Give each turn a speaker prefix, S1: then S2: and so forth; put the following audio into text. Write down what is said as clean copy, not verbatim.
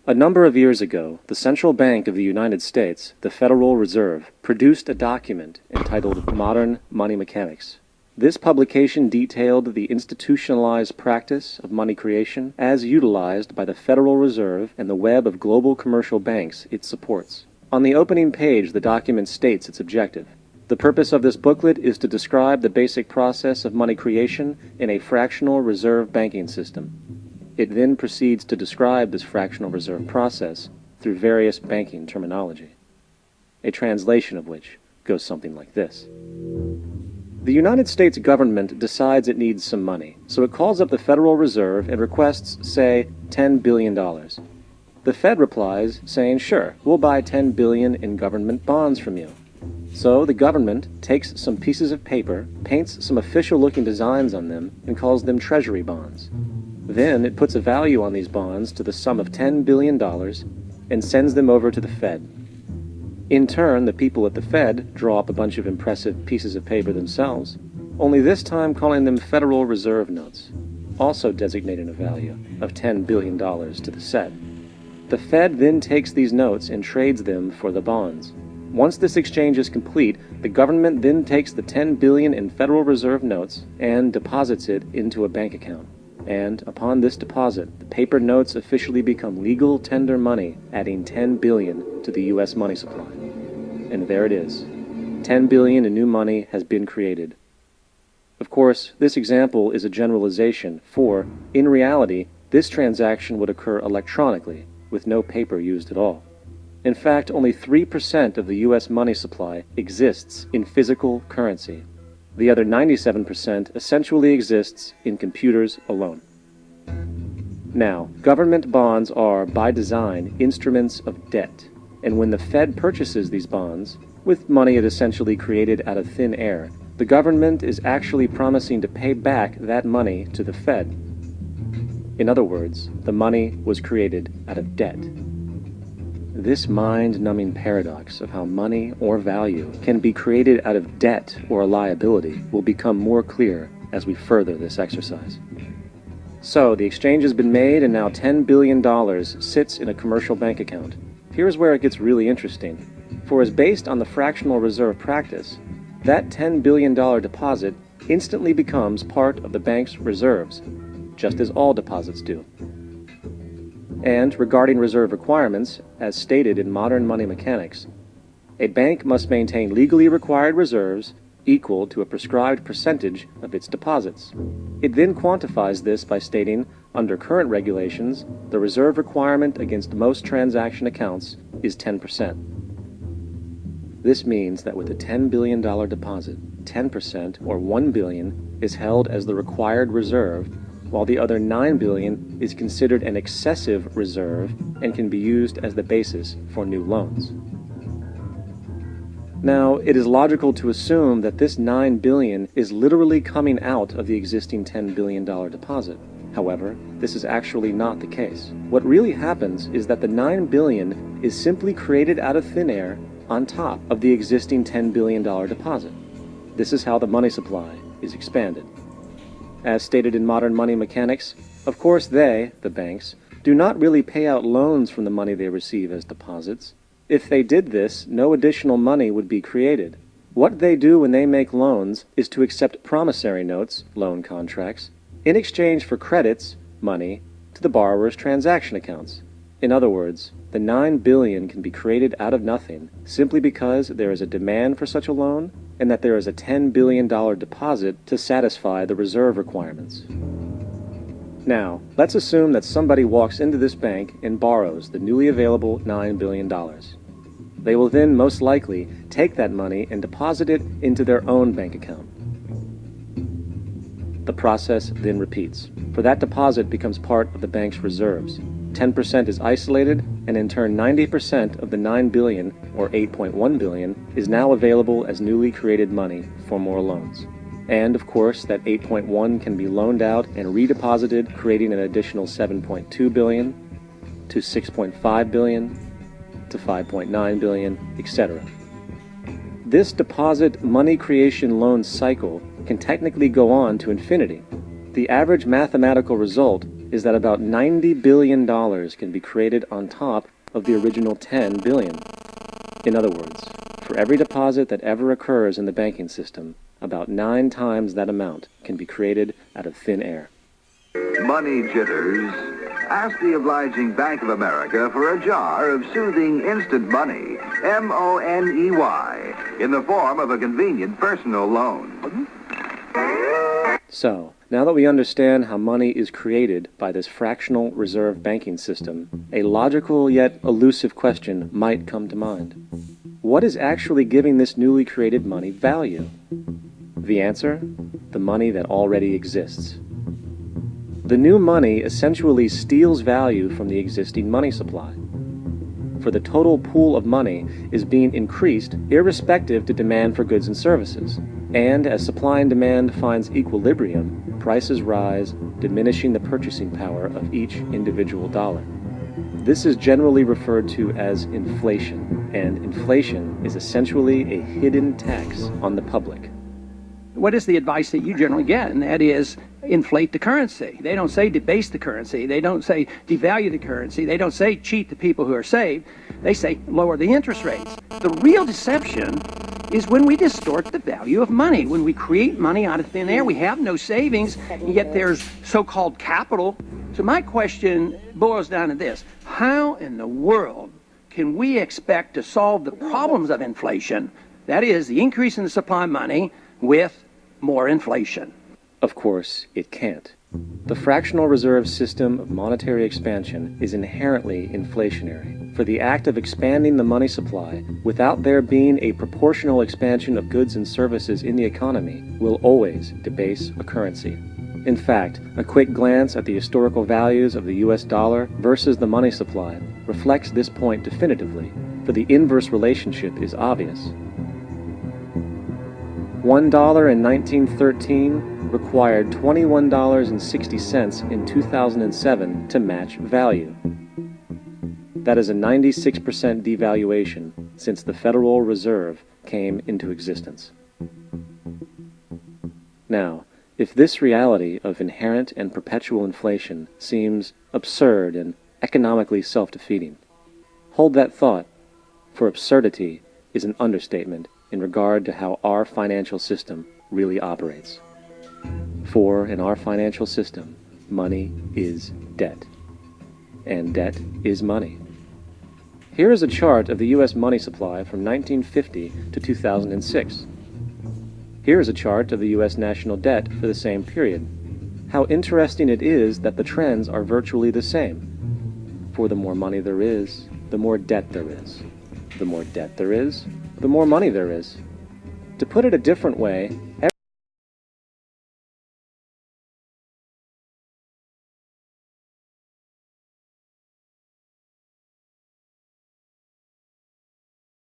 S1: A number of years ago, the Central Bank of the United States, the Federal Reserve, produced a document entitled Modern Money Mechanics. This publication detailed the institutionalized practice of money creation as utilized by the Federal Reserve and the web of global commercial banks it supports. On the opening page, the document states its objective. The purpose of this booklet is to describe the basic process of money creation in a fractional reserve banking system. It then proceeds to describe this fractional reserve process through various banking terminology, a translation of which goes something like this. The United States government decides it needs some money, so it calls up the Federal Reserve and requests, say, $10 billion. The Fed replies, saying, sure, we'll buy $10 billion in government bonds from you. So the government takes some pieces of paper, paints some official-looking designs on them, and calls them Treasury bonds. Then it puts a value on these bonds to the sum of $10 billion and sends them over to the Fed. In turn, the people at the Fed draw up a bunch of impressive pieces of paper themselves, only this time calling them Federal Reserve notes, also designating a value of $10 billion to the set. The Fed then takes these notes and trades them for the bonds. Once this exchange is complete, the government then takes the $10 billion in Federal Reserve notes and deposits it into a bank account. And upon this deposit, the paper notes officially become legal tender money, adding $10 billion to the U.S. money supply. And there it is. $10 billion in new money has been created. Of course, this example is a generalization, for, in reality, this transaction would occur electronically, with no paper used at all. In fact, only 3% of the U.S. money supply exists in physical currency. The other 97% essentially exists in computers alone. Now, government bonds are, by design, instruments of debt, and when the Fed purchases these bonds, with money it essentially created out of thin air, the government is actually promising to pay back that money to the Fed. In other words, the money was created out of debt. This mind-numbing paradox of how money or value can be created out of debt or a liability will become more clear as we further this exercise. So, the exchange has been made and now $10 billion sits in a commercial bank account. Here's where it gets really interesting. For as based on the fractional reserve practice, that $10 billion deposit instantly becomes part of the bank's reserves, just as all deposits do. And regarding reserve requirements, as stated in Modern Money Mechanics, a bank must maintain legally required reserves equal to a prescribed percentage of its deposits. It then quantifies this by stating, under current regulations, the reserve requirement against most transaction accounts is 10%. This means that with a $10 billion deposit, 10% or $1 billion is held as the required reserve, while the other $9 billion is considered an excessive reserve and can be used as the basis for new loans. Now, it is logical to assume that this $9 billion is literally coming out of the existing $10 billion deposit. However, this is actually not the case. What really happens is that the $9 billion is simply created out of thin air on top of the existing $10 billion deposit. This is how the money supply is expanded. As stated in Modern Money Mechanics, of course they, the banks, do not really pay out loans from the money they receive as deposits. If they did this, no additional money would be created. What they do when they make loans is to accept promissory notes, loan contracts, in exchange for credits, money, to the borrower's transaction accounts. In other words, the $9 billion can be created out of nothing simply because there is a demand for such a loan and that there is a $10 billion deposit to satisfy the reserve requirements. Now, let's assume that somebody walks into this bank and borrows the newly available $9 billion. They will then most likely take that money and deposit it into their own bank account. The process then repeats, for that deposit becomes part of the bank's reserves. 10% is isolated, and in turn 90% of the $9 billion, or $8.1 billion, is now available as newly created money for more loans. And, of course, that 8.1 can be loaned out and redeposited, creating an additional 7.2 billion, to 6.5 billion, to 5.9 billion, etc. This deposit money creation loan cycle can technically go on to infinity. The average mathematical result is that about $90 billion can be created on top of the original $10 billion. In other words, for every deposit that ever occurs in the banking system, about 9 times that amount can be created out of thin air.
S2: Money jitters? Ask the obliging Bank of America for a jar of soothing instant money, M-O-N-E-Y, in the form of a convenient personal loan.
S1: So, now that we understand how money is created by this fractional reserve banking system, a logical yet elusive question might come to mind. What is actually giving this newly created money value? The answer? The money that already exists. The new money essentially steals value from the existing money supply. For the total pool of money is being increased irrespective to demand for goods and services. And as supply and demand finds equilibrium, prices rise, diminishing the purchasing power of each individual dollar. This is generally referred to as inflation, and inflation is essentially a hidden tax on the public.
S3: What is the advice that you generally get? And that is inflate the currency. They don't say debase the currency. They don't say devalue the currency. They don't say cheat the people who are saved. They say lower the interest rates. The real deception is when we distort the value of money. When we create money out of thin air, we have no savings, and yet there's so-called capital. So my question boils down to this. How in the world can we expect to solve the problems of inflation, that is, the increase in the supply of money, with more inflation?
S1: Of course, it can't. The fractional reserve system of monetary expansion is inherently inflationary, for the act of expanding the money supply without there being a proportional expansion of goods and services in the economy will always debase a currency. In fact, a quick glance at the historical values of the US dollar versus the money supply reflects this point definitively, for the inverse relationship is obvious. $1 in 1913 required $21.60 in 2007 to match value. That is a 96% devaluation since the Federal Reserve came into existence. Now, if this reality of inherent and perpetual inflation seems absurd and economically self-defeating, hold that thought, for absurdity is an understatement in regard to how our financial system really operates. For in our financial system, money is debt, and debt is money. Here is a chart of the U.S. money supply from 1950 to 2006. Here is a chart of the U.S. national debt for the same period. How interesting it is that the trends are virtually the same. For the more money there is, the more debt there is. The more debt there is, the more money there is. To put it a different way,